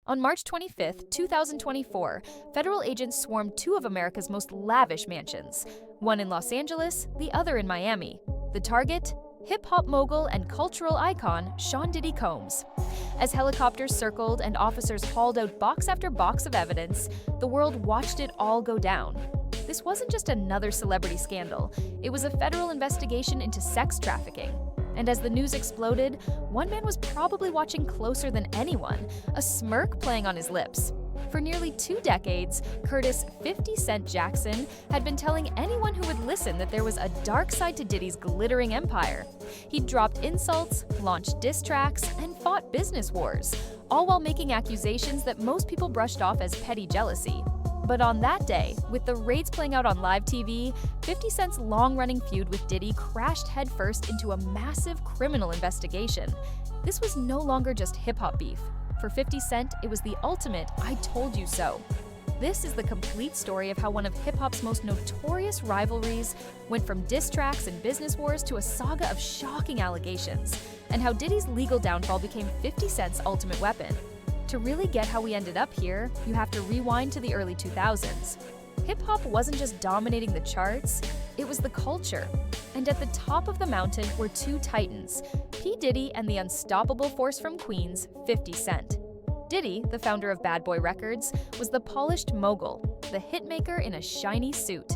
On March 25, 2024, federal agents swarmed two of America's most lavish mansions, one in Los Angeles, the other in Miami. The target? Hip-hop mogul and cultural icon Sean Diddy Combs. As helicopters circled and officers hauled out box after box of evidence, the world watched it all go down. This wasn't just another celebrity scandal, it was a federal investigation into sex trafficking. And as the news exploded, one man was probably watching closer than anyone, a smirk playing on his lips. For nearly 2 decades, Curtis 50 Cent Jackson had been telling anyone who would listen that there was a dark side to Diddy's glittering empire. He'd dropped insults, launched diss tracks, and fought business wars, all while making accusations that most people brushed off as petty jealousy. But on that day, with the raids playing out on live TV, 50 Cent's long-running feud with Diddy crashed headfirst into a massive criminal investigation. This was no longer just hip-hop beef. For 50 Cent, it was the ultimate "I told you so." This is the complete story of how one of hip-hop's most notorious rivalries went from diss tracks and business wars to a saga of shocking allegations, and how Diddy's legal downfall became 50 Cent's ultimate weapon. To really get how we ended up here, you have to rewind to the early 2000s. Hip-hop wasn't just dominating the charts, it was the culture. And at the top of the mountain were two titans, P. Diddy and the unstoppable force from Queens, 50 Cent. Diddy, the founder of Bad Boy Records, was the polished mogul, the hitmaker in a shiny suit.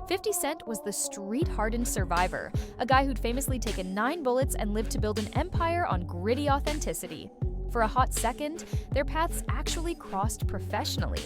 50 Cent was the street-hardened survivor, a guy who'd famously taken 9 bullets and lived to build an empire on gritty authenticity. For a hot second, their paths actually crossed professionally.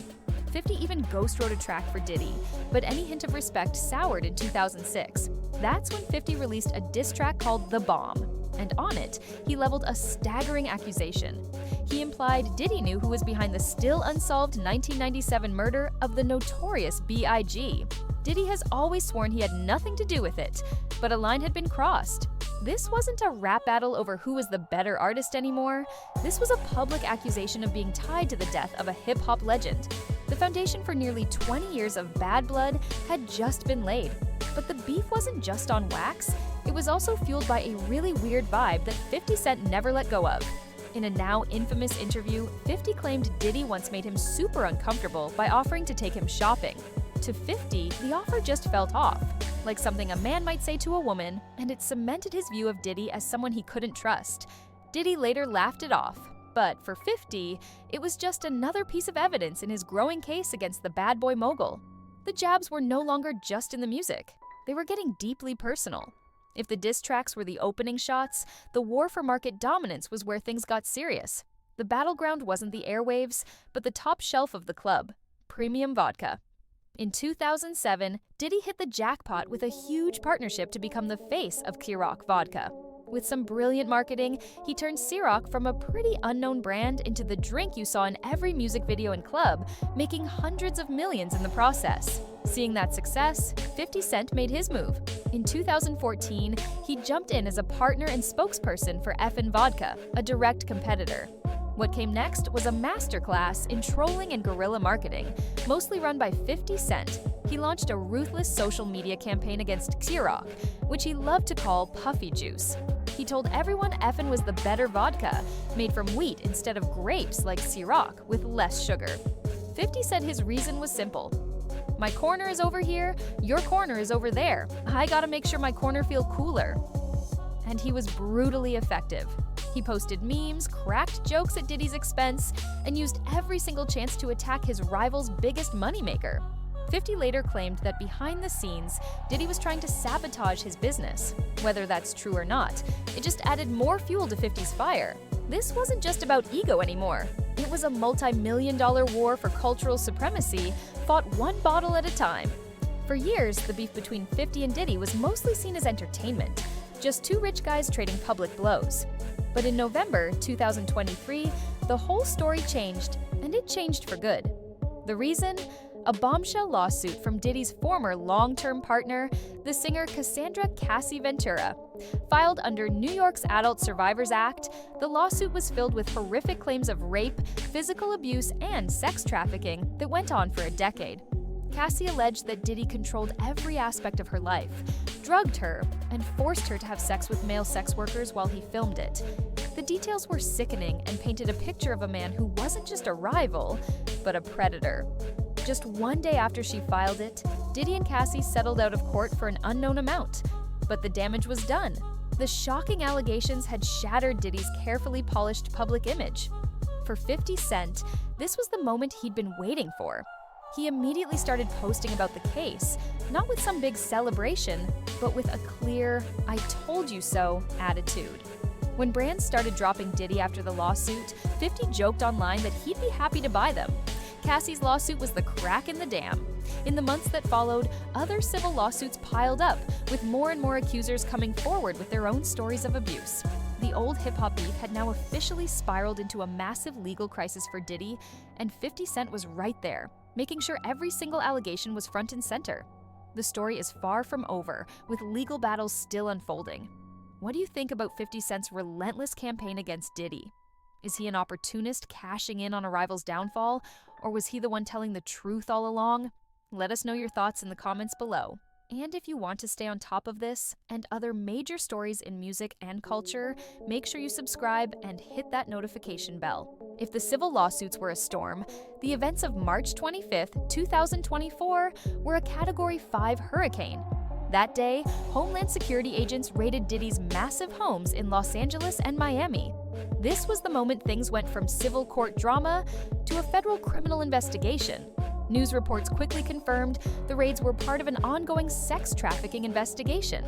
50 even ghost wrote a track for Diddy, but any hint of respect soured in 2006. That's when 50 released a diss track called The Bomb, and on it, he leveled a staggering accusation. He implied Diddy knew who was behind the still unsolved 1997 murder of the notorious B.I.G. Diddy has always sworn he had nothing to do with it, but a line had been crossed. This wasn't a rap battle over who was the better artist anymore. This was a public accusation of being tied to the death of a hip-hop legend. The foundation for nearly 20 years of bad blood had just been laid. But the beef wasn't just on wax, it was also fueled by a really weird vibe that 50 Cent never let go of. In a now infamous interview, 50 claimed Diddy once made him super uncomfortable by offering to take him shopping. To 50, the offer just felt off, like something a man might say to a woman, and it cemented his view of Diddy as someone he couldn't trust. Diddy later laughed it off, but for 50, it was just another piece of evidence in his growing case against the bad boy mogul. The jabs were no longer just in the music, they were getting deeply personal. If the diss tracks were the opening shots, the war for market dominance was where things got serious. The battleground wasn't the airwaves, but the top shelf of the club, premium vodka. In 2007, Diddy hit the jackpot with a huge partnership to become the face of Ciroc vodka. With some brilliant marketing, he turned Ciroc from a pretty unknown brand into the drink you saw in every music video and club, making hundreds of millions in the process. Seeing that success, 50 Cent made his move. In 2014, he jumped in as a partner and spokesperson for Effin' Vodka, a direct competitor. What came next was a masterclass in trolling and guerrilla marketing, mostly run by 50 Cent. He launched a ruthless social media campaign against Ciroc, which he loved to call puffy juice. He told everyone Effin' was the better vodka, made from wheat instead of grapes like Ciroc, with less sugar. 50 said his reason was simple. My corner is over here, your corner is over there. I gotta make sure my corner feel cooler. And he was brutally effective. He posted memes, cracked jokes at Diddy's expense, and used every single chance to attack his rival's biggest moneymaker. 50 later claimed that behind the scenes, Diddy was trying to sabotage his business. Whether that's true or not, it just added more fuel to 50's fire. This wasn't just about ego anymore. It was a multi-million-dollar war for cultural supremacy, fought one bottle at a time. For years, the beef between 50 and Diddy was mostly seen as entertainment, just two rich guys trading public blows. But in November 2023, the whole story changed, and it changed for good. The reason? A bombshell lawsuit from Diddy's former long-term partner, the singer Cassandra Cassie Ventura. Filed under New York's Adult Survivors Act, the lawsuit was filled with horrific claims of rape, physical abuse, and sex trafficking that went on for a decade. Cassie alleged that Diddy controlled every aspect of her life, drugged her, and forced her to have sex with male sex workers while he filmed it. The details were sickening and painted a picture of a man who wasn't just a rival, but a predator. Just one day after she filed it, Diddy and Cassie settled out of court for an unknown amount. But the damage was done. The shocking allegations had shattered Diddy's carefully polished public image. For 50 Cent, this was the moment he'd been waiting for. He immediately started posting about the case, not with some big celebration, but with a clear, "I told you so" attitude. When brands started dropping Diddy after the lawsuit, 50 joked online that he'd be happy to buy them. Cassie's lawsuit was the crack in the dam. In the months that followed, other civil lawsuits piled up, with more and more accusers coming forward with their own stories of abuse. The old hip-hop beef had now officially spiraled into a massive legal crisis for Diddy, and 50 Cent was right there, making sure every single allegation was front and center. The story is far from over, with legal battles still unfolding. What do you think about 50 Cent's relentless campaign against Diddy? Is he an opportunist cashing in on a rival's downfall, or was he the one telling the truth all along? Let us know your thoughts in the comments below. And if you want to stay on top of this and other major stories in music and culture, make sure you subscribe and hit that notification bell. If the civil lawsuits were a storm, the events of March 25th, 2024 were a Category 5 hurricane. That day, Homeland Security agents raided Diddy's massive homes in Los Angeles and Miami. This was the moment things went from civil court drama to a federal criminal investigation. News reports quickly confirmed the raids were part of an ongoing sex trafficking investigation.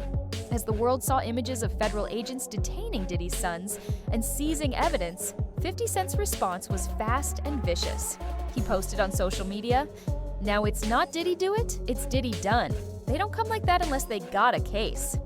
As the world saw images of federal agents detaining Diddy's sons and seizing evidence, 50 Cent's response was fast and vicious. He posted on social media, "Now it's not Diddy do it, it's Diddy done. They don't come like that unless they got a case."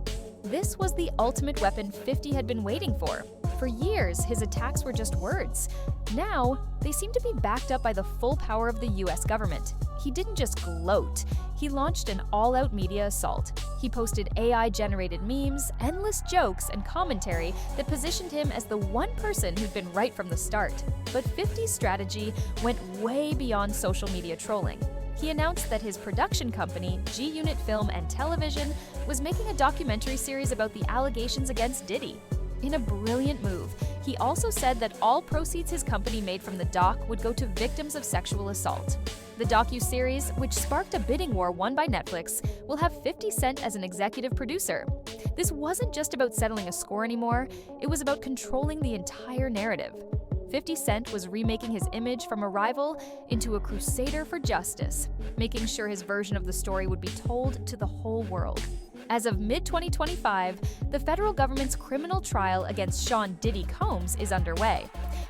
This was the ultimate weapon 50 had been waiting for. For years, his attacks were just words. Now, they seem to be backed up by the full power of the US government. He didn't just gloat, he launched an all-out media assault. He posted AI-generated memes, endless jokes, and commentary that positioned him as the one person who'd been right from the start. But 50's strategy went way beyond social media trolling. He announced that his production company, G-Unit Film and Television, was making a documentary series about the allegations against Diddy. In a brilliant move, he also said that all proceeds his company made from the doc would go to victims of sexual assault. The docu-series, which sparked a bidding war won by Netflix, will have 50 Cent as an executive producer. This wasn't just about settling a score anymore, it was about controlling the entire narrative. 50 Cent was remaking his image from a rival into a crusader for justice, making sure his version of the story would be told to the whole world. As of mid-2025, the federal government's criminal trial against Sean Diddy Combs is underway.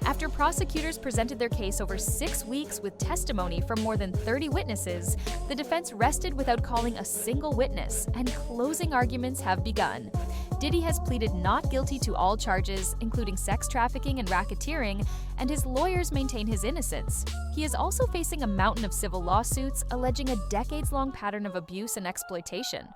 After prosecutors presented their case over 6 weeks with testimony from more than 30 witnesses, the defense rested without calling a single witness, and closing arguments have begun. Diddy has pleaded not guilty to all charges, including sex trafficking and racketeering, and his lawyers maintain his innocence. He is also facing a mountain of civil lawsuits alleging a decades-long pattern of abuse and exploitation.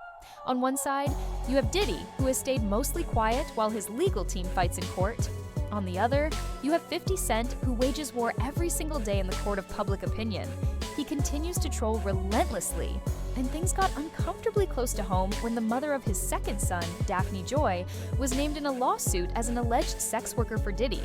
On one side, you have Diddy, who has stayed mostly quiet while his legal team fights in court. On the other, you have 50 Cent, who wages war every single day in the court of public opinion. He continues to troll relentlessly, and things got uncomfortably close to home when the mother of his second son, Daphne Joy, was named in a lawsuit as an alleged sex worker for Diddy.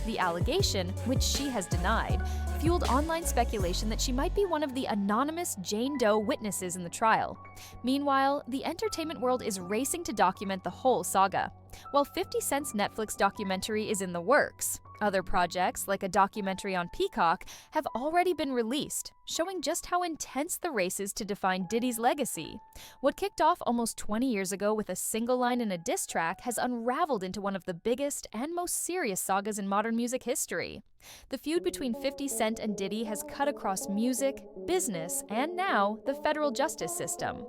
The allegation, which she has denied, fueled online speculation that she might be one of the anonymous Jane Doe witnesses in the trial. Meanwhile, the entertainment world is racing to document the whole saga. While 50 Cent's Netflix documentary is in the works, other projects, like a documentary on Peacock, have already been released, showing just how intense the race is to define Diddy's legacy. What kicked off almost 20 years ago with a single line in a diss track has unraveled into one of the biggest and most serious sagas in modern music history. The feud between 50 Cent and Diddy has cut across music, business, and now the federal justice system.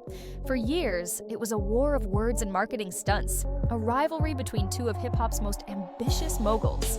For years, it was a war of words and marketing stunts, a rivalry between two of hip-hop's most ambitious moguls.